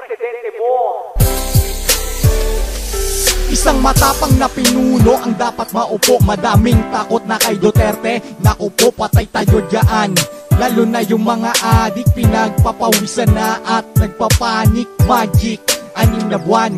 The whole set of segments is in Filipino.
presidente mo. Isang matapang na pinuno ang dapat maupo. Madaming takot na kay Duterte. Naku po, patay tayo dyan. Lalo na yung mga adik, pinagpapawisan na at nagpapanik. Magic, 6 na buwan.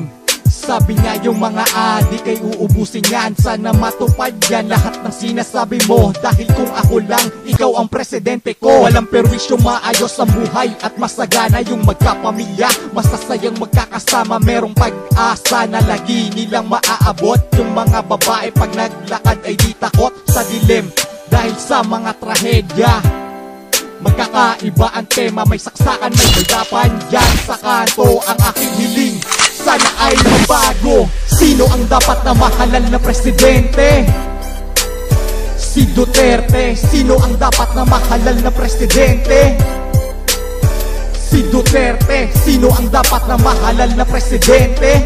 Sabi niya yung mga adik ay uubusin yan. Sana matupad yan lahat ng sinasabi mo. Dahil kung ako lang, ikaw ang presidente ko. Walang perwisyo, maayos ang buhay at masagana yung magkapamilya. Masasayang magkakasama, merong pag-asa na lagi nilang maaabot. Yung mga babae pag naglakad ay di takot sa dilim dahil sa mga trahedya. Magkakaiba ang tema, may saksakan, may bagapan. Yan sa kanto ang aking hiling, sana ay mabago. Sino ang dapat na mahalal na presidente? Si Duterte. Sino ang dapat na mahalal na presidente? Si Duterte. Sino ang dapat na mahalal na presidente?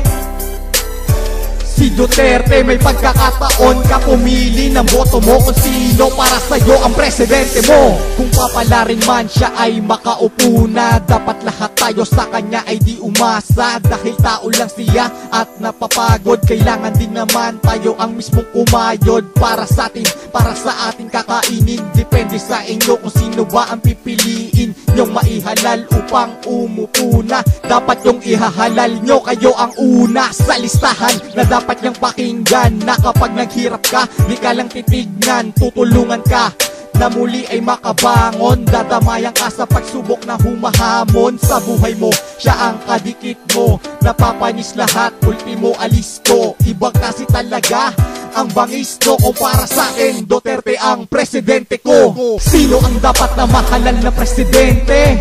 Si Duterte. May pagkakataon ka pumili ng boto mo kung sino para sa'yo ang presidente mo. Kung papalarin man siya ay makaupo na, dapat lahat tayo sa kanya ay di umasa. Dahil tao lang siya at napapagod, kailangan din naman tayo ang mismong kumayod para sa atin, para sa ating kakainin. Depende sa inyo kung sino ba ang pipiliin yung maihalal upang umupo na. Dapat yung ihahalal nyo, kayo ang una sa listahan na dapat niyang pakinggan. Na kapag naghirap ka, di ka lang titignan, tutulungan ka na muli ay makabangon. Dadamayan ka sa pagsubok na humahamon sa buhay mo. Siya ang kadikit mo, napapanis lahat, ultimo alis ko. Iba kasi talaga ang bangis ko. Kung para sa akin, Duterte ang presidente ko. Sino ang dapat na mahalal na presidente?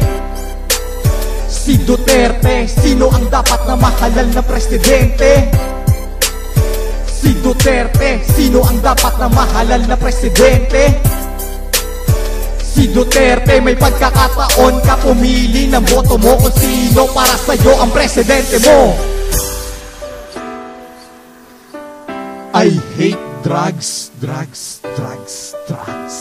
Si Duterte. Sino ang dapat na mahalal na presidente? Si Duterte. Sino ang dapat na mahalal na presidente? Si Duterte. May pagkakataon ka pumili ng boto mo kung sino para sa'yo ang presidente mo. I hate drugs, drugs, drugs, drugs.